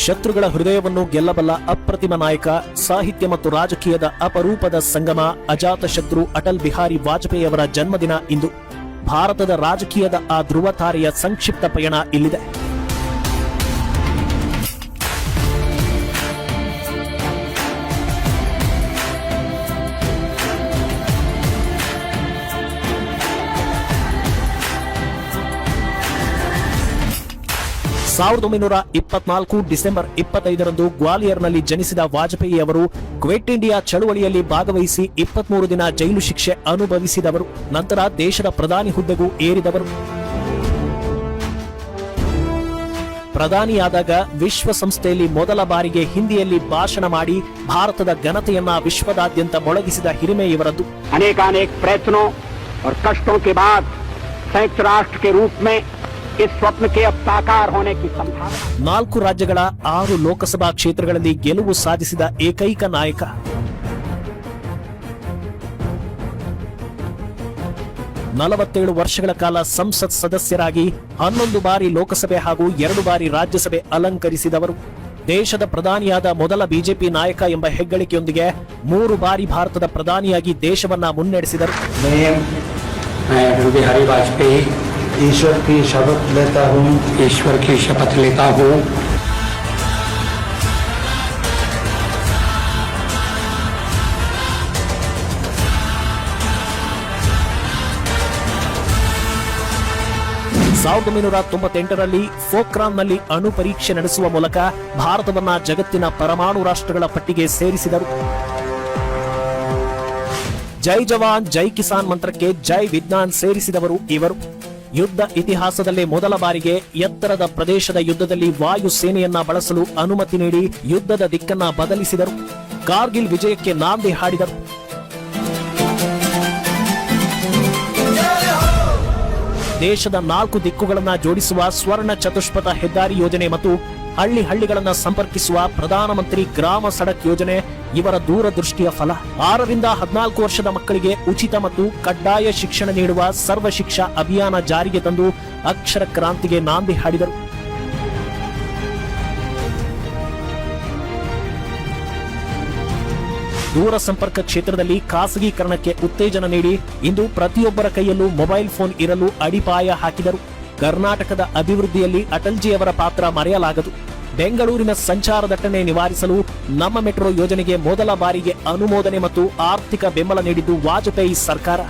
ಶತ್ರುಗಳ ಹೃದಯವನ್ನು ಗೆಲ್ಲಬಲ್ಲ ಅಪ್ರತಿಮ ನಾಯಕ, ಸಾಹಿತ್ಯ ಮತ್ತು ರಾಜಕೀಯದ ಅಪರೂಪದ ಸಂಗಮ ಅಜಾತಶತ್ರು ಅಟಲ್ ಬಿಹಾರಿ ವಾಜಪೇಯಿ ಅವರ ಜನ್ಮದಿನ ಇಂದು. ಭಾರತದ ರಾಜಕೀಯದ ಆ ಧ್ರುವತಾರೆಯ ಸಂಕ್ಷಿಪ್ತ ಪಯಣ ಇಲ್ಲಿದೆ. ಸಾವಿರದ 1924 ಡಿಸೆಂಬರ್ 25ರಂದು ಗ್ವಾಲಿಯರ್ನಲ್ಲಿ ಜನಿಸಿದ ವಾಜಪೇಯಿ ಅವರು ಕ್ವಿಟ್ ಇಂಡಿಯಾ ಚಳುವಳಿಯಲ್ಲಿ ಭಾಗವಹಿಸಿ 23 ದಿನ ಜೈಲು ಶಿಕ್ಷೆ ಅನುಭವಿಸಿದವರು. ನಂತರ ದೇಶದ ಪ್ರಧಾನಿ ಹುದ್ದೆಗೂ ಏರಿದವರು. ಪ್ರಧಾನಿಯಾದಾಗ ವಿಶ್ವಸಂಸ್ಥೆಯಲ್ಲಿ ಮೊದಲ ಬಾರಿಗೆ ಹಿಂದಿಯಲ್ಲಿ ಭಾಷಣ ಮಾಡಿ ಭಾರತದ ಘನತೆಯನ್ನ ವಿಶ್ವದಾದ್ಯಂತ ಮೊಳಗಿಸಿದ ಹಿರಿಮೆ ಇವರದ್ದು. ಅನೇಕಾನೇಕ ಪ್ರಯತ್ನೋं और कष्टों के बाद संयुक्त राष्ट्र के रूप में इस स्वप्न के अब साकार होने की संभावना. 4 ರಾಜ್ಯಗಳ 6 ಲೋಕಸಭಾ ಕ್ಷೇತ್ರಗಳಲ್ಲಿ ಗೆಲುವು ಸಾಧಿಸಿದ ಏಕೈಕ ನಾಯಕ. ನಲವತ್ತೇಳು ವರ್ಷಗಳ ಕಾಲ ಸಂಸತ್ ಸದಸ್ಯರಾಗಿ 11 ಬಾರಿ ಲೋಕಸಭೆ ಹಾಗೂ 2 ಬಾರಿ ರಾಜ್ಯಸಭೆ ಅಲಂಕರಿಸಿದವರು. ದೇಶದ ಪ್ರಧಾನಿಯಾದ ಮೊದಲ ಬಿಜೆಪಿ ನಾಯಕ ಎಂಬ ಹೆಗ್ಗಳಿಕೆಯೊಂದಿಗೆ 3 ಬಾರಿ ಭಾರತದ ಪ್ರಧಾನಿಯಾಗಿ ದೇಶವನ್ನ ಮುನ್ನಡೆಸಿದರು. बिहारी वाजपेयी ईश्वर की शपथ लेता हूँ. ईश्वर की शपथ लेता हूँ. ಸಾವಿರದ 1998ರಲ್ಲಿ ಪೋಖ್ರಾನ್ನಲ್ಲಿ ಅಣು ಪರೀಕ್ಷೆ ನಡೆಸುವ ಮೂಲಕ ಭಾರತವನ್ನ ಜಗತ್ತಿನ ಪರಮಾಣು ರಾಷ್ಟ್ರಗಳ ಪಟ್ಟಿಗೆ ಸೇರಿಸಿದರು. ಜೈ ಜವಾನ್ ಜೈ ಕಿಸಾನ್ ಮಂತ್ರಕ್ಕೆ ಜೈ ವಿಜ್ಞಾನ್ ಸೇರಿಸಿದವರು ಇವರು. ಯುದ್ಧ ಇತಿಹಾಸದಲ್ಲೇ ಮೊದಲ ಬಾರಿಗೆ ಎತ್ತರದ ಪ್ರದೇಶದ ಯುದ್ಧದಲ್ಲಿ ವಾಯು ಸೇನೆಯನ್ನ ಬಳಸಲು ಅನುಮತಿ ನೀಡಿ ಯುದ್ಧದ ದಿಕ್ಕನ್ನ ಬದಲಿಸಿದರು. ಕಾರ್ಗಿಲ್ ವಿಜಯಕ್ಕೆ ನಾಂದಿ ಹಾಡಿದರು. ದೇಶದ 4 ದಿಕ್ಕುಗಳನ್ನ ಜೋಡಿಸುವ ಸ್ವರ್ಣ ಚತುಷ್ಪಥ ಹೆದ್ದಾರಿ ಯೋಜನೆ ಮತ್ತು ಹಳ್ಳಿಗಳನ್ನ ಸಂಪರ್ಕಿಸುವ ಪ್ರಧಾನಮಂತ್ರಿ ಗ್ರಾಮ ಸಡಕ್ ಯೋಜನೆ ಇವರ ದೂರದೃಷ್ಟಿಯ ಫಲ. 6 ರಿಂದ 14 ವರ್ಷದ ಮಕ್ಕಳಿಗೆ ಉಚಿತ ಮತ್ತು ಕಡ್ಡಾಯ ಶಿಕ್ಷಣ ನೀಡುವ ಸರ್ವ ಶಿಕ್ಷಾ ಅಭಿಯಾನ ಜಾರಿಗೆ ತಂದು ಅಕ್ಷರ ಕ್ರಾಂತಿಗೆ ನಾಂದಿ ಹಾಡಿದರು. ದೂರ ಸಂಪರ್ಕ ಕ್ಷೇತ್ರದಲ್ಲಿ ಖಾಸಗೀಕರಣಕ್ಕೆ ಉತ್ತೇಜನ ನೀಡಿ ಇಂದು ಪ್ರತಿಯೊಬ್ಬರ ಕೈಯಲ್ಲೂ ಮೊಬೈಲ್ ಫೋನ್ ಇರಲು ಅಡಿಪಾಯ ಹಾಕಿದರು. ಕರ್ನಾಟಕದ ಅಭಿವೃದ್ಧಿಯಲ್ಲಿ ಅಟಲ್ಜಿಯವರ ಪಾತ್ರ ಮರೆಯಲಾಗದು. ಬೆಂಗಳೂರಿನ ಸಂಚಾರ ದಟ್ಟಣೆ ನಿವಾರಿಸಲು ನಮ್ಮ ಮೆಟ್ರೋ ಯೋಜನೆಗೆ ಮೊದಲ ಬಾರಿಗೆ ಅನುಮೋದನೆ ಮತ್ತು ಆರ್ಥಿಕ ಬೆಂಬಲ ನೀಡಿದ್ದು ವಾಜಪೇಯಿ ಸರ್ಕಾರ.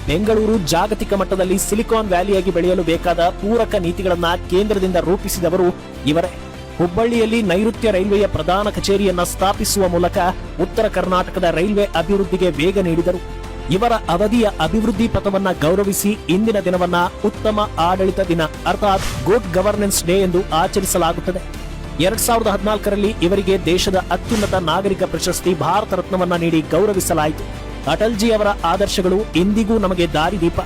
ಬೆಂಗಳೂರು ಜಾಗತಿಕ ಮಟ್ಟದಲ್ಲಿ ಸಿಲಿಕಾನ್ ವ್ಯಾಲಿಯಾಗಿ ಬೆಳೆಯಲು ಬೇಕಾದ ಪೂರಕ ನೀತಿಗಳನ್ನ ಕೇಂದ್ರದಿಂದ ರೂಪಿಸಿದವರು ಇವರೇ. ಹುಬ್ಬಳ್ಳಿಯಲ್ಲಿ ನೈಋತ್ಯ ರೈಲ್ವೆಯ ಪ್ರಧಾನ ಕಚೇರಿಯನ್ನ ಸ್ಥಾಪಿಸುವ ಮೂಲಕ ಉತ್ತರ ಕರ್ನಾಟಕದ ರೈಲ್ವೆ ಅಭಿವೃದ್ಧಿಗೆ ವೇಗ ನೀಡಿದರು. ಇವರ ಅವಧಿಯ ಅಭಿವೃದ್ಧಿ ಪಥವನ್ನ ಗೌರವಿಸಿ ಇಂದಿನ ದಿನವನ್ನ ಉತ್ತಮ ಆಡಳಿತ ದಿನ ಅರ್ಥಾತ್ ಗುಡ್ ಗವರ್ನೆನ್ಸ್ ಡೇ ಎಂದು ಆಚರಿಸಲಾಗುತ್ತದೆ. 2014ರಲ್ಲಿ ಇವರಿಗೆ ದೇಶದ ಅತ್ಯುನ್ನತ ನಾಗರಿಕ ಪ್ರಶಸ್ತಿ ಭಾರತ ರತ್ನವನ್ನ ನೀಡಿ ಗೌರವಿಸಲಾಯಿತು. ಅಟಲ್ಜಿ ಅವರ ಆದರ್ಶಗಳು ಇಂದಿಗೂ ನಮಗೆ ದಾರಿದೀಪ.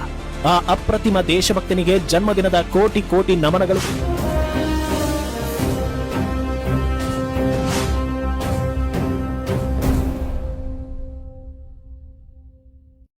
ಆ ಅಪ್ರತಿಮ ದೇಶಭಕ್ತನಿಗೆ ಜನ್ಮದಿನದ ಕೋಟಿ ಕೋಟಿ ನಮನಗಳು.